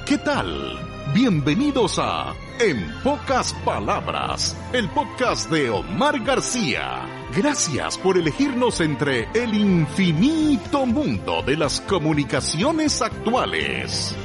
¿Qué tal? Bienvenidos a En Pocas Palabras, el podcast de Omar García. Gracias por elegirnos entre el infinito mundo de las comunicaciones actuales.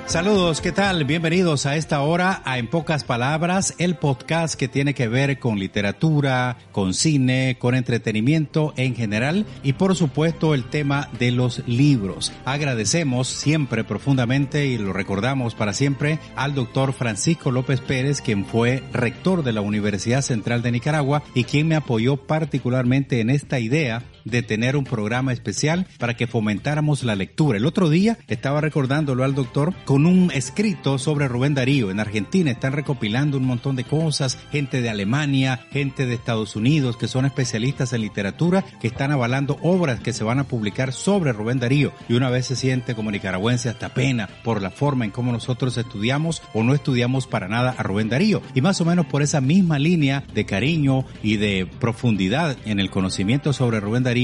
Saludos, ¿qué tal? Bienvenidos a esta hora a En Pocas Palabras, el podcast que tiene que ver con literatura, con cine, con entretenimiento en general y por supuesto el tema de los libros. Agradecemos siempre profundamente y lo recordamos para siempre al doctor Francisco López Pérez, quien fue rector de la Universidad Central de Nicaragua y quien me apoyó particularmente en esta idea de tener un programa especial para que fomentáramos la lectura. El otro día estaba recordándolo al doctor con un escrito sobre Rubén Darío. En Argentina están recopilando un montón de cosas, gente de Alemania, gente de Estados Unidos que son especialistas en literatura, que están avalando obras que se van a publicar sobre Rubén Darío. Y una vez se siente como nicaragüense hasta pena por la forma en cómo nosotros estudiamos o no estudiamos para nada a Rubén Darío. Y más o menos por esa misma línea de cariño y de profundidad en el conocimiento sobre Rubén Darío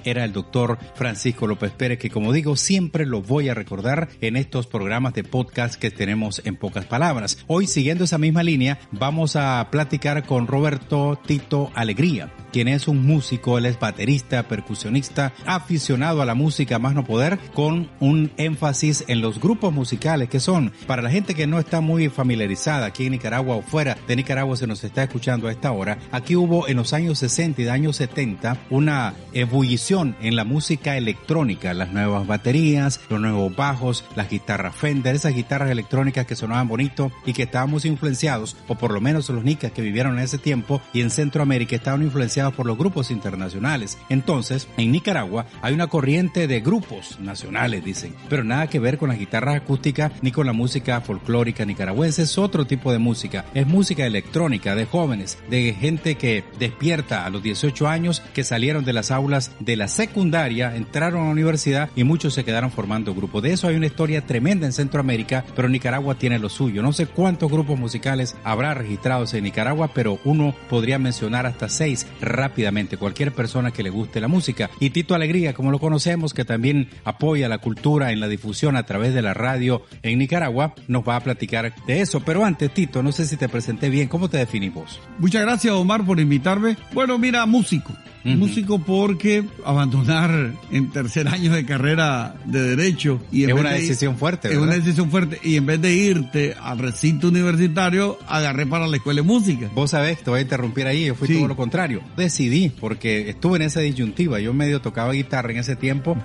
era el doctor Francisco López Pérez, que como digo, siempre lo voy a recordar en estos programas de podcast que tenemos en Pocas Palabras. Hoy, siguiendo esa misma línea, vamos a platicar con Roberto Tito Alegría, quien es un músico, él es baterista, percusionista, aficionado a la música más no poder, con un énfasis en los grupos musicales que son, para la gente que no está muy familiarizada aquí en Nicaragua o fuera de Nicaragua se nos está escuchando a esta hora, aquí hubo en los años 60 y años 70 una ebullición en la música electrónica, las nuevas baterías, los nuevos bajos, las guitarras Fender, esas guitarras electrónicas que sonaban bonito y que estábamos influenciados, o por lo menos los nicas que vivieron en ese tiempo y en Centroamérica estaban influenciados por los grupos internacionales. Entonces, en Nicaragua hay una corriente de grupos nacionales, dicen, pero nada que ver con las guitarras acústicas ni con la música folclórica nicaragüense. Es otro tipo de música, es música electrónica de jóvenes, de gente que despierta a los 18 años, que salieron de las aulas de la secundaria, entraron a la universidad y muchos se quedaron formando grupos. De eso hay una historia tremenda en Centroamérica, pero Nicaragua tiene lo suyo. No sé cuántos grupos musicales habrá registrados en Nicaragua, pero uno podría mencionar hasta 6 rápidamente, cualquier persona que le guste la música. Y Tito Alegría, como lo conocemos, que también apoya la cultura en la difusión a través de la radio en Nicaragua, nos va a platicar de eso. Pero antes, Tito, no sé si te presenté bien, ¿cómo te definís vos? Muchas gracias, Omar, por invitarme. Bueno, mira, músico. Músico porque abandonar en tercer año de carrera de Derecho y es una decisión fuerte, ¿verdad? Es una decisión fuerte y en vez de irte al recinto universitario agarré para la escuela de música. Vos sabés, te voy a interrumpir ahí, yo fui todo lo contrario. Decidí porque estuve en esa disyuntiva, yo medio tocaba guitarra en ese tiempo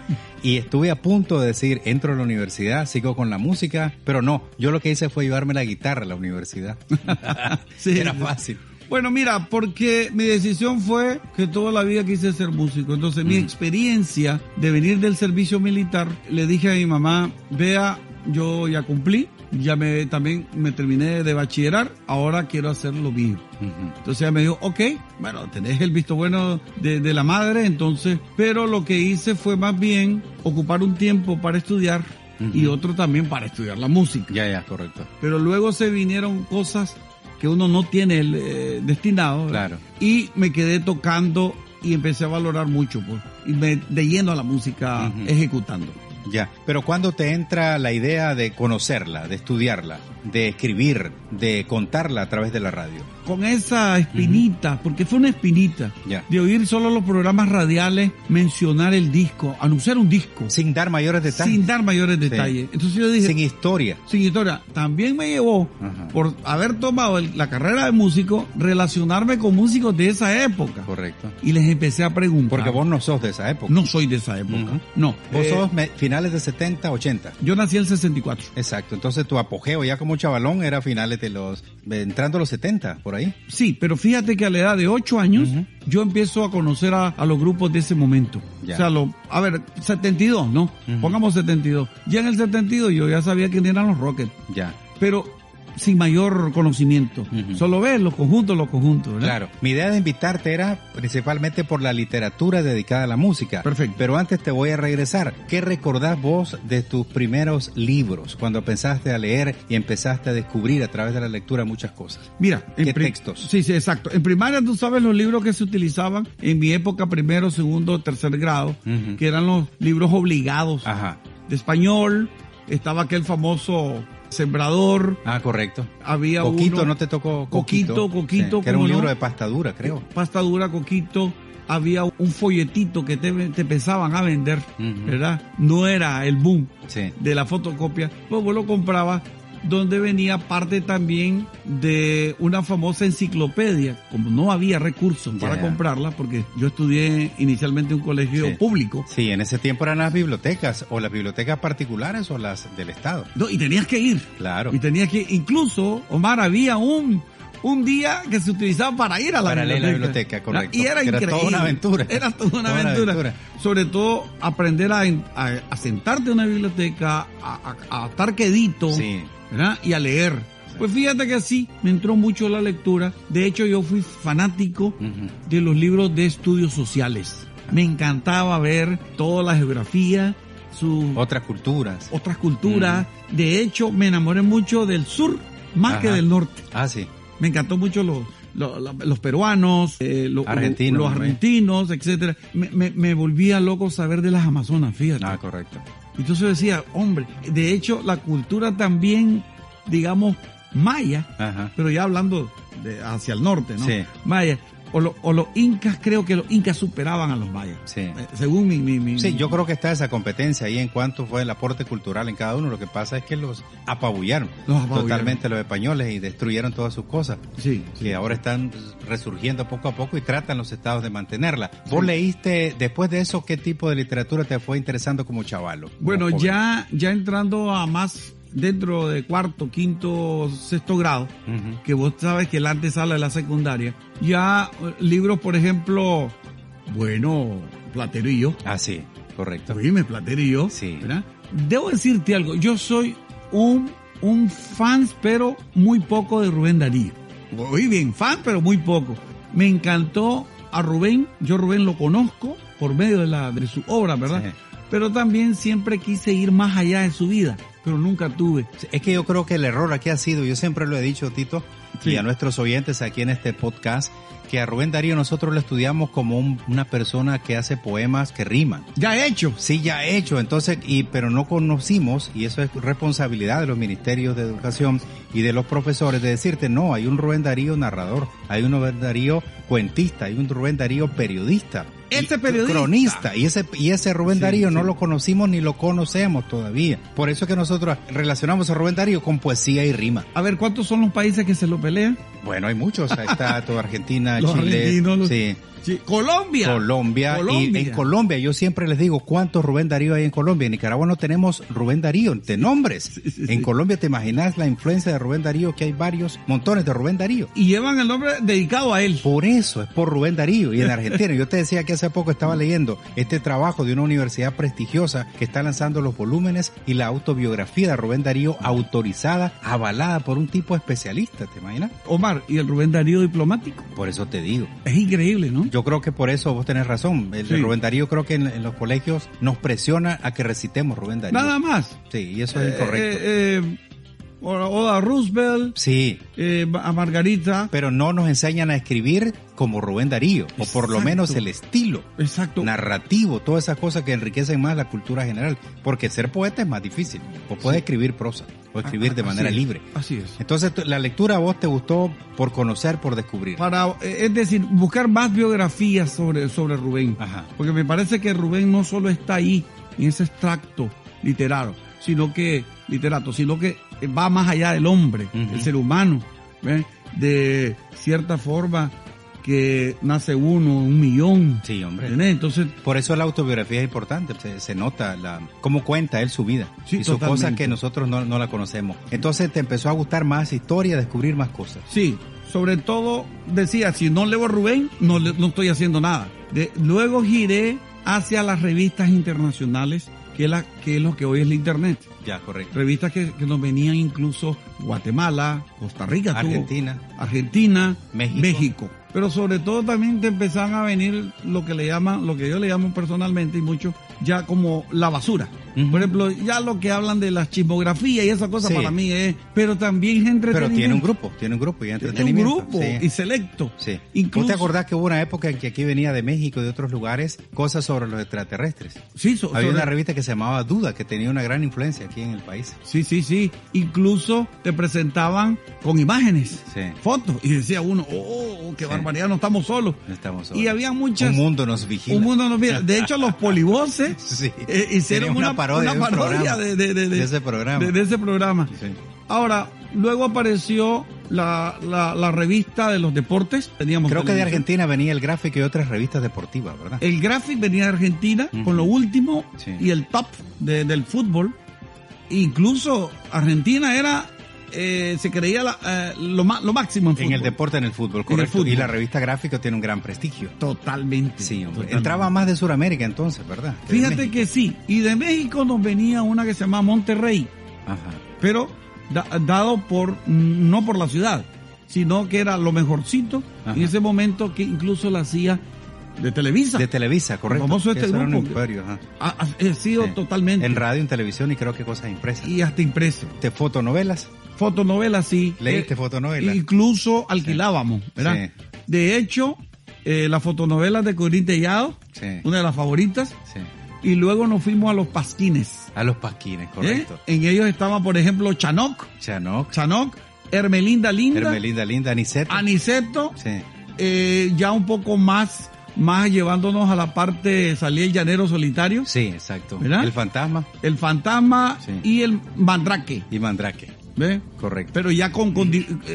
y estuve a punto de decir, entro a la universidad, sigo con la música, pero no, yo lo que hice fue llevarme la guitarra a la universidad. Era fácil. Bueno, mira, porque mi decisión fue que toda la vida quise ser músico. Entonces, mi experiencia de venir del servicio militar, le dije a mi mamá, vea, yo ya cumplí, también me terminé de bachillerar, ahora quiero hacer lo mío. Entonces ella me dijo, ok, bueno, tenés el visto bueno de la madre, entonces, pero lo que hice fue más bien ocupar un tiempo para estudiar y otro también para estudiar la música. Ya, correcto. Pero luego se vinieron cosas que uno no tiene destinado. Claro. Y me quedé tocando y empecé a valorar mucho, pues, y de lleno a la música ejecutando. Ya, pero ¿cuándo te entra la idea de conocerla, de estudiarla, de escribir, de contarla a través de la radio? Con esa espinita, porque fue una espinita, de oír solo los programas radiales mencionar el disco, anunciar un disco. Sin dar mayores detalles. Sin dar mayores detalles. Entonces yo dije... Sin historia. Sin historia. También me llevó, por haber tomado la carrera de músico, relacionarme con músicos de esa época. Correcto. Y les empecé a preguntar. Porque vos no sos de esa época. No soy de esa época. No. Vos sos finales de 70, 80. Yo nací en el 64. Exacto. Entonces tu apogeo ya como chavalón era finales de entrando a los 70, por ahí. Sí, pero fíjate que a la edad de 8 años yo empiezo a conocer a los grupos de ese momento. Ya. O sea, 72, ¿no? Pongamos 72. Ya en el 72 yo ya sabía quién eran los Rockets. Ya. Pero sin mayor conocimiento. Solo ves los conjuntos, ¿verdad? Claro. Mi idea de invitarte era principalmente por la literatura dedicada a la música. Perfecto. Pero antes te voy a regresar. ¿Qué recordás vos de tus primeros libros? Cuando empezaste a leer y empezaste a descubrir a través de la lectura muchas cosas. Mira. ¿Qué textos? Sí, exacto. En primaria tú sabes los libros que se utilizaban en mi época, primero, segundo, tercer grado, que eran los libros obligados de español, estaba aquel famoso Sembrador. Ah, correcto. Había Coquito, uno, ¿no te tocó? Coquito, Sí, que era un ¿cómo libro no? de pastadura, creo. Pastadura, Coquito. Había un folletito que te empezaban a vender, ¿verdad? No era el boom Sí. de la fotocopia, pues vos lo comprabas, donde venía parte también de una famosa enciclopedia. Como no había recursos para comprarla, porque yo estudié inicialmente en un colegio público. Sí, en ese tiempo eran las bibliotecas, o las bibliotecas particulares o las del Estado. No, y tenías que ir. Claro. Y tenías que, incluso, Omar, había un día que se utilizaba para ir a la para biblioteca. leer la biblioteca, correcto. Y era increíble. Era toda una aventura. Era toda una aventura. Sobre todo aprender a sentarte en una biblioteca, a estar quedito, ¿verdad? Y a leer. Pues fíjate que así me entró mucho la lectura. De hecho, yo fui fanático de los libros de estudios sociales. Me encantaba ver toda la geografía, otras culturas. De hecho, me enamoré mucho del sur más que del norte. Ah, sí. Me encantó mucho los peruanos, los argentinos, etcétera. Me volvía loco saber de las Amazonas, fíjate. Ah, correcto. Entonces decía, hombre, de hecho la cultura también, digamos, maya, pero ya hablando hacia el norte, ¿no? Sí. Maya. O los incas, creo que los incas superaban a los mayas. Sí. Según mi... Sí, yo creo que está esa competencia ahí en cuanto fue el aporte cultural en cada uno. Lo que pasa es que los apabullaron totalmente los españoles y destruyeron todas sus cosas. Sí. Que ahora están resurgiendo poco a poco y tratan los estados de mantenerla. ¿Vos leíste, después de eso, qué tipo de literatura te fue interesando como chavalo? Bueno, ya entrando a más dentro de cuarto, quinto, sexto grado, que vos sabes que la antesala de la secundaria, ya libros, por ejemplo, bueno, Platero y yo. Ah, sí, correcto. Oíme, Platero y yo, sí. ¿verdad? Debo decirte algo, yo soy un fan, pero muy poco de Rubén Darío. Muy bien, fan, pero muy poco. Me encantó a Rubén, yo Rubén lo conozco por medio de su obra, ¿verdad? Sí. Pero también siempre quise ir más allá de su vida, pero nunca tuve. Es que yo creo que el error aquí ha sido, yo siempre lo he dicho, Tito, y a nuestros oyentes aquí en este podcast, que a Rubén Darío nosotros lo estudiamos como una persona que hace poemas que riman. Ya hecho. Sí, ya hecho. Entonces, pero no conocimos, y eso es responsabilidad de los ministerios de educación y de los profesores, de decirte, no, hay un Rubén Darío narrador, hay un Rubén Darío cuentista, hay un Rubén Darío periodista. Periodista. Cronista. Y ese Rubén Darío no lo conocimos ni lo conocemos todavía. Por eso es que nosotros relacionamos a Rubén Darío con poesía y rima. A ver, ¿cuántos son los países que se lo pelean? Bueno, hay muchos. Ahí está toda Argentina, los Chile. Argentinos, sí. Colombia. Y en Colombia, yo siempre les digo, ¿cuántos Rubén Darío hay en Colombia? En Nicaragua no tenemos Rubén Darío de nombres. En Colombia, ¿te imaginas la influencia de Rubén Darío? Que hay montones de Rubén Darío. Y llevan el nombre dedicado a él. Por eso, es por Rubén Darío. Y en Argentina, yo te decía que hace poco estaba leyendo este trabajo de una universidad prestigiosa que está lanzando los volúmenes y la autobiografía de Rubén Darío autorizada, avalada por un tipo especialista, ¿te imaginas? Omar, ¿y el Rubén Darío diplomático? Por eso te digo. Es increíble, ¿no? Yo creo que por eso vos tenés razón. El Rubén Darío creo que en los colegios nos presiona a que recitemos Rubén Darío. Nada más. Sí, y eso es incorrecto. Oda Roosevelt, sí, a Margarita. Pero no nos enseñan a escribir como Rubén Darío, o por lo menos el estilo narrativo, todas esas cosas que enriquecen más la cultura general, porque ser poeta es más difícil, o puedes escribir prosa, o escribir de manera libre. Así es. Entonces, la lectura a vos te gustó por conocer, por descubrir. Es decir, buscar más biografías sobre Rubén. Ajá. Porque me parece que Rubén no solo está ahí, en ese extracto literario, sino que va más allá del hombre, el ser humano, ¿ves? De cierta forma que nace uno, 1 millón. Sí, hombre. ¿Entendés? Entonces, por eso la autobiografía es importante, se nota cómo cuenta él su vida, y sus cosas que nosotros no la conocemos. Entonces te empezó a gustar más historia, descubrir más cosas. Sí, sobre todo decía, si no leo a Rubén, no estoy haciendo nada. Luego giré hacia las revistas internacionales, que es lo que hoy es la internet. Ya, correcto. Revistas que nos venían incluso Guatemala, Costa Rica, Argentina, México. Pero sobre todo también te empezaban a venir lo que yo le llamo personalmente y mucho, ya como la basura. Uh-huh. Por ejemplo, ya lo que hablan de la chismografía y esas cosas para mí es, pero también es entretenimiento. Pero tiene un grupo y entretenimiento. Tiene un grupo y selecto. Sí. Incluso, ¿Tú te acordás que hubo una época en que aquí venía de México y de otros lugares cosas sobre los extraterrestres? Sí, había una revista que se llamaba Duda, que tenía una gran influencia aquí en el país. Sí. Incluso te presentaban con imágenes, sí, fotos, y decía uno, qué barbaridad, no estamos solos. Y había muchas... Un mundo nos vigila. De hecho, los polivoces sí, hicieron una parodia de ese programa. Sí. Ahora, luego apareció la revista de los deportes. Creo que de Argentina venía el Gráfico y otras revistas deportivas, ¿verdad? El Gráfico venía de Argentina, uh-huh, con lo último, sí, y el top del fútbol. Incluso Argentina era... se creía lo máximo en fútbol. En el deporte, en el fútbol, correcto. Y la revista Gráfico tiene un gran prestigio. Totalmente. Sí, hombre. Totalmente. Entraba más de Sudamérica entonces, ¿verdad? Fíjate que sí. Y de México nos venía una que se llama Monterrey. Ajá. Pero dado no por la ciudad, sino que era lo mejorcito. Ajá. En ese momento, que incluso la hacía de Televisa. De Televisa, correcto. Famoso este grupo. Era un imperio, ajá. Ha sido sí, totalmente. En radio, en televisión y creo que cosas impresas. Y hasta impreso. ¿De fotonovelas? Fotonovelas, sí. ¿Leíste fotonovelas? Incluso alquilábamos, ¿verdad? Sí. De hecho, las fotonovelas de Corín Tellado, sí, una de las favoritas. Sí. Y luego nos fuimos a los pasquines. A los pasquines, correcto. En ellos estaba, por ejemplo, Chanoc, Hermelinda Linda, Aniceto, sí, ya un poco más llevándonos a la parte, salía el llanero solitario. Sí, exacto. ¿Verdad? El fantasma. Sí. Y el mandrake. ¿Ve? Correcto. Pero ya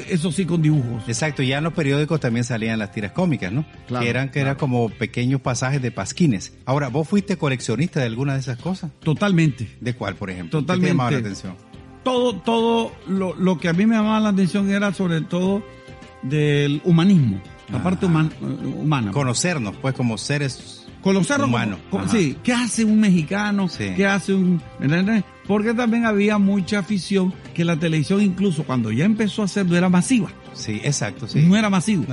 eso sí, con dibujos. Exacto, ya en los periódicos también salían las tiras cómicas, ¿no? Claro, que eran como pequeños pasajes de pasquines. Ahora, ¿vos fuiste coleccionista de alguna de esas cosas? Totalmente. ¿De cuál, por ejemplo? Totalmente. ¿Qué te llamaba la atención? Todo lo que a mí me llamaba la atención era sobre todo del humanismo, la parte humana. Conocernos, pues, como seres humanos. Sí, ¿qué hace un mexicano? Sí. ¿Qué hace un...? Porque también había mucha afición que la televisión, incluso cuando ya empezó a ser, no era masiva. Sí, exacto, sí. No era masivo.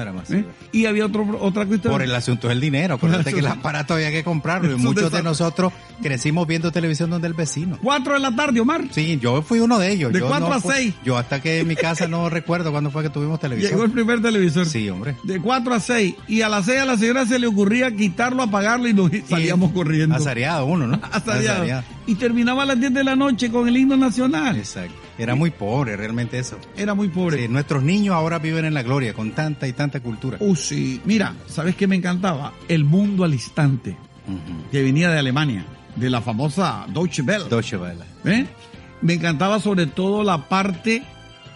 Y había otra cuestión. Por el asunto del dinero. Acuérdate que el aparato había que comprarlo. Y muchos de nosotros crecimos viendo televisión donde el vecino. 4 de la tarde, Omar. Sí, yo fui uno de ellos. De 4 a 6. Yo hasta que en mi casa no recuerdo cuándo fue que tuvimos televisión. Llegó el primer televisor. Sí, hombre. De 4 a 6. Y a las 6 a la señora se le ocurría quitarlo, apagarlo y nos salíamos corriendo. Azareado uno, ¿no? Azareado. Y terminaba a las 10 de la noche con el himno nacional. Exacto. Era muy pobre realmente eso. Era muy pobre. Sí, nuestros niños ahora viven en la gloria con tanta y tanta cultura. Sí. Mira, ¿sabes qué me encantaba? El mundo al instante, que venía de Alemania, de la famosa Deutsche Welle. Me encantaba sobre todo la parte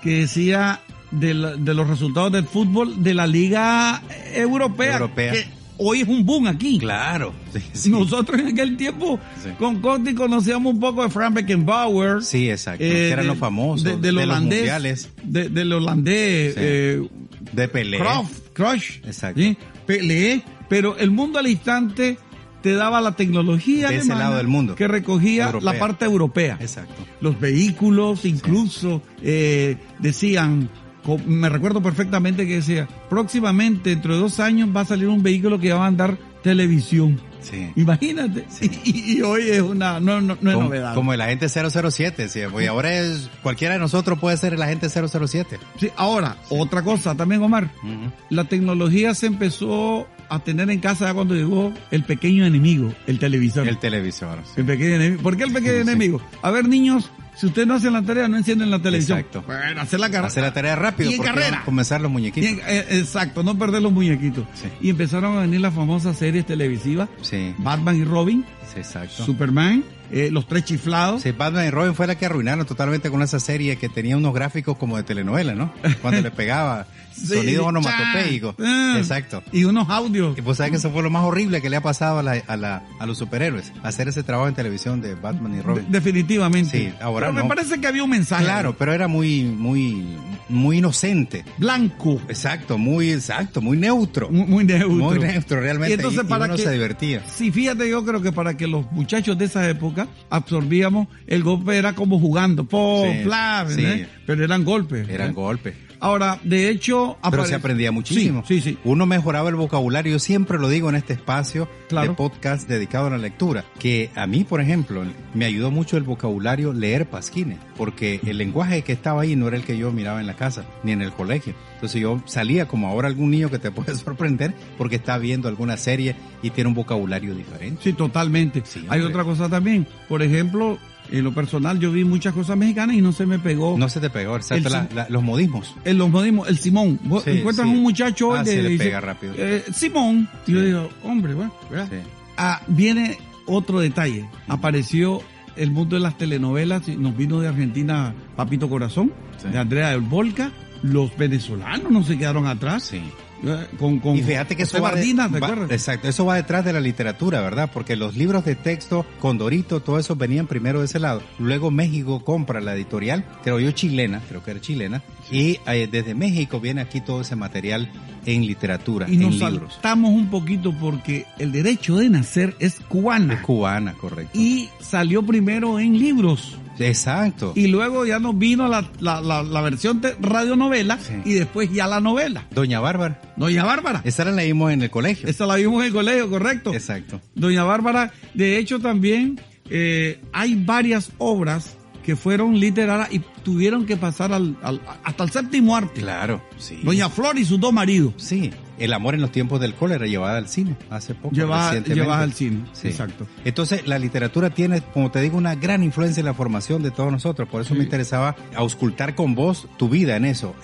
que decía de los resultados del fútbol de la Liga Europea. Que hoy es un boom aquí. Claro. Sí. Nosotros en aquel tiempo con Conti conocíamos un poco de Frank Beckenbauer. Sí, exacto. Que eran los famosos. Del holandés. Los mundiales. Del holandés. Sí. De Pelé. Crush. Exacto. ¿Sí? Pelé. Pero el mundo al instante te daba la tecnología de ese lado del mundo que recogía la parte europea. Exacto. Los vehículos, incluso decían... Me recuerdo perfectamente que decía, próximamente, dentro de 2 años, va a salir un vehículo que va a andar televisión. Sí. Imagínate. Sí. Y hoy es no es novedad. Como el agente 007, sí. Y ahora cualquiera de nosotros puede ser el agente 007. Sí, ahora, otra cosa también, Omar. La tecnología se empezó a tener en casa ya cuando llegó el pequeño enemigo, el televisor. El televisor. Sí. El pequeño enemigo. ¿Por qué el pequeño enemigo? A ver, niños, si ustedes no hacen la tarea, no encienden la televisión. Exacto. Bueno, hacer la tarea rápido. Y en carrera. Comenzar los muñequitos. Exacto, no perder los muñequitos. Sí. Y empezaron a venir las famosas series televisivas. Sí. Batman y Robin. Sí, exacto. Superman. Los 3 chiflados. Sí, Batman y Robin fue la que arruinaron totalmente con esa serie que tenía unos gráficos como de telenovela, ¿no? Cuando le pegaba sonidos onomatopéicos. Exacto. Y unos audios. Y pues sabes que eso fue lo más horrible que le ha pasado a los superhéroes, hacer ese trabajo en televisión de Batman y Robin. Definitivamente. Sí, ahora pero no. Me parece que había un mensaje. Claro, pero era muy inocente. Blanco. Exacto, muy neutro. Muy neutro. Muy neutro, realmente. Y entonces uno se divertía. Sí, fíjate, yo creo que para que los muchachos de esa época ¿verdad? Absorbíamos, el golpe era como jugando, Sí. pero eran golpes. Eran golpes. Ahora, de hecho... Pero se aprendía muchísimo. Sí. Uno mejoraba el vocabulario. Yo siempre lo digo en este espacio Claro. de podcast dedicado a la lectura, que a mí, por ejemplo, me ayudó mucho el vocabulario leer Pasquines, porque el lenguaje que estaba ahí no era el que yo miraba en la casa, ni en el colegio. Entonces yo salía como ahora algún niño que te puede sorprender porque está viendo alguna serie y tiene un vocabulario diferente. Sí, totalmente. Sí, Hay hombre. otra cosa también. Por ejemplo, en lo personal yo vi muchas cosas mexicanas y no se me pegó. No se te pegó, exacto, El los modismos. En los modismos, el Simón. Vos Sí, encuentras sí. un muchacho hoy Se le dice, pega rápido. Simón. Y yo Sí. digo, hombre, bueno, ¿verdad? Sí. Viene otro detalle. Apareció el mundo de las telenovelas. Y nos vino de Argentina Papito Corazón, Sí. de Andrea del Volca. Los venezolanos no se quedaron atrás. Sí. Con Y fíjate que José eso va, Bardina, ¿te va- acuerdas? exacto, eso va detrás de la literatura, ¿verdad? Porque los libros de texto, Condorito, todo eso venían primero de ese lado. Luego México compra la editorial, creo que era chilena, y desde México viene aquí todo ese material en literatura, Y en nos libros. saltamos un poquito porque el derecho de nacer es cubana. Es cubana, correcto. Y salió primero en libros. Exacto. Y luego ya nos vino la versión de radionovela Sí. y después ya la novela. Doña Bárbara, Doña Bárbara. esa la leímos en el colegio. Esa la vimos en el colegio, correcto. Exacto. Doña Bárbara, de hecho también hay varias obras que fueron literarias y tuvieron que pasar hasta el séptimo arte. Claro, sí. Doña Flor y sus dos maridos. Sí, El amor en los tiempos del cólera llevada al cine hace poco. recientemente. Llevada al cine, Sí. exacto. Entonces, la literatura tiene, como te digo, una gran influencia en la formación de todos nosotros. Por eso Sí. me interesaba auscultar con vos tu vida en eso.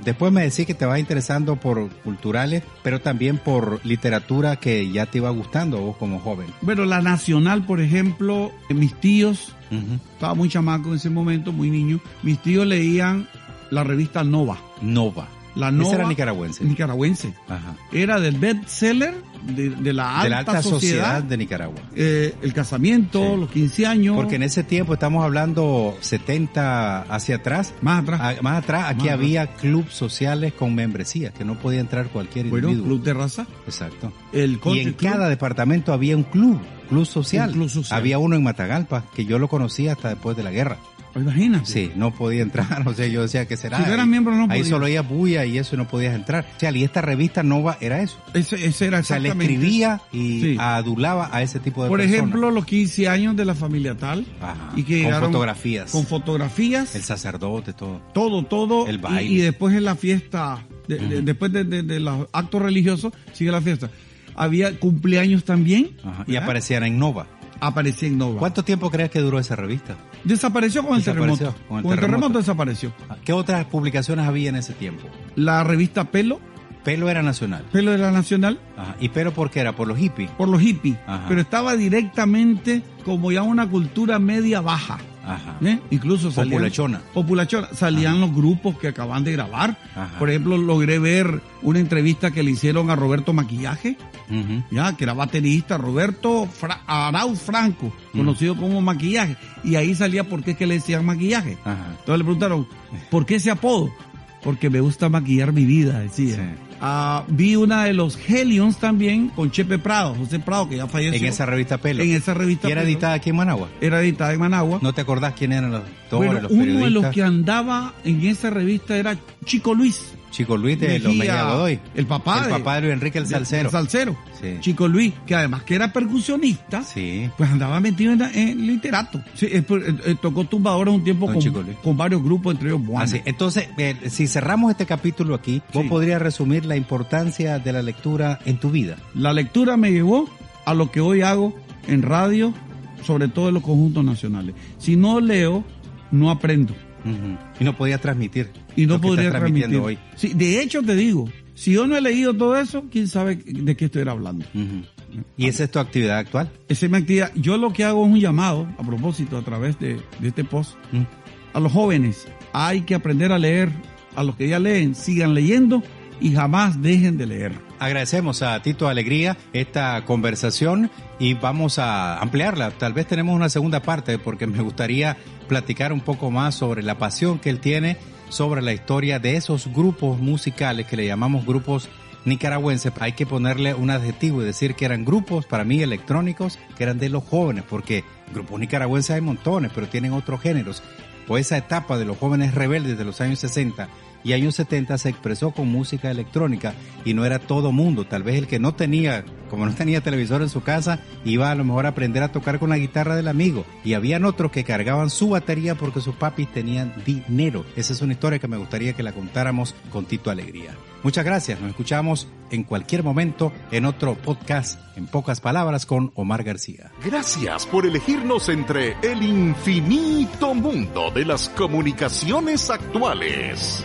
Después me decís que te vas interesando por culturales, pero también por literatura que ya te iba gustando a vos como joven. Bueno, la nacional, por ejemplo, mis tíos, Ujú. estaba muy chamaco en ese momento, muy niño, mis tíos leían la revista Nova. Nova. La Nova. Esa era nicaragüense. Nicaragüense. Ajá. Era del bestseller de la De la alta sociedad. de Nicaragua. El casamiento, Sí. los 15 años. Porque en ese tiempo estamos hablando 70 hacia atrás. Más atrás. Más atrás, aquí Más había clubes sociales con membresía, que no podía entrar cualquier Bueno, individuo. Club de Raza. Exacto. El Y Country en Club. cada departamento había un club social. Un club social. Había uno en Matagalpa, que yo lo conocía hasta después de la guerra. Imagínate. Sí, no podía entrar, o sea, yo decía que será. Si no eras miembro, no Ahí podías. solo oía bulla y eso y no podías entrar. O sea, y esta revista Nova era eso. Ese era O sea, le exactamente. escribía y Sí. adulaba a ese tipo de Por personas. ejemplo, los 15 años de la familia tal. Ajá. Y que Con llegaron fotografías. Con fotografías. El sacerdote, todo. Todo. El baile. Y después en la fiesta, después de los actos religiosos, sigue la fiesta. Había cumpleaños también. Ajá. Y ¿verdad? aparecían en Nova. Aparecía en Nova. ¿Cuánto tiempo crees que duró esa revista? Desapareció con el Desapareció terremoto. con el Con el terremoto. terremoto desapareció. ¿Qué otras publicaciones había en ese tiempo? La revista Pelo, Pelo era nacional. Pelo de la Nacional, Ajá. ¿Y Pelo por qué era? ¿Por los hippies? por los hippies. Ajá. Pero estaba directamente como ya una cultura media baja. Ajá. Incluso salían, Populachona. Populachona. Salían los grupos que acaban de grabar. Ajá. Por ejemplo, logré ver una entrevista que le hicieron a Roberto Maquillaje, Ujú. ya que era baterista, Roberto Arauz Franco, conocido como Maquillaje. Y ahí salía por qué es que le decían Maquillaje. Ajá. Entonces le preguntaron, ¿por qué ese apodo? Porque me gusta maquillar mi vida, decía. Sí. Vi una de los Hellions también con Chepe Prado, José Prado, que ya falleció. En esa revista Pelo. En esa revista ¿Y era Pelo. editada aquí en Managua? Era editada en Managua. ¿No te acordás quién eran los Bueno, los uno periodistas? de los que andaba en esa revista era Chico Luis. Chico Luis de los Mejía Godoy. El papá El papá de Luis Enrique el Salcero. El Salcero. Sí. Chico Luis, que además que era percusionista, Sí. pues andaba metido en literato. Sí, tocó tumbadores un tiempo Don Chico Luis. con varios grupos, entre ellos Buana. Así. Entonces, si cerramos este capítulo aquí, vos Sí. podrías resumir la importancia de la lectura en tu vida. La lectura me llevó a lo que hoy hago en radio, sobre todo en los conjuntos nacionales. Si no leo, no aprendo. Ujú. Y no podías transmitir. Y no lo que podría estás transmitiendo transmitir. hoy. Sí, de hecho te digo, si yo no he leído todo eso, quién sabe de qué estoy hablando. Ujú. ¿Y esa es tu actividad actual? Esa es mi actividad. Yo lo que hago es un llamado, a propósito, a través de este post, Mm. a los jóvenes. Hay que aprender a leer. A los que ya leen, sigan leyendo y jamás dejen de leer. Agradecemos a Tito Alegría esta conversación y vamos a ampliarla. Tal vez tenemos una segunda parte porque me gustaría platicar un poco más sobre la pasión que él tiene sobre la historia de esos grupos musicales que le llamamos grupos nicaragüense hay que ponerle un adjetivo y decir que eran grupos, para mí, electrónicos, que eran de los jóvenes, porque grupos nicaragüenses hay montones, pero tienen otros géneros. O esa etapa de los jóvenes rebeldes de los años 60 y años 70 se expresó con música electrónica y no era todo mundo. Tal vez el que no tenía, como no tenía televisor en su casa, iba a lo mejor a aprender a tocar con la guitarra del amigo. Y habían otros que cargaban su batería porque sus papis tenían dinero. Esa es una historia que me gustaría que la contáramos con Tito Alegría. Muchas gracias, nos escuchamos en cualquier momento en otro podcast, En Pocas Palabras, con Omar García. Gracias por elegirnos entre el infinito mundo de las comunicaciones actuales.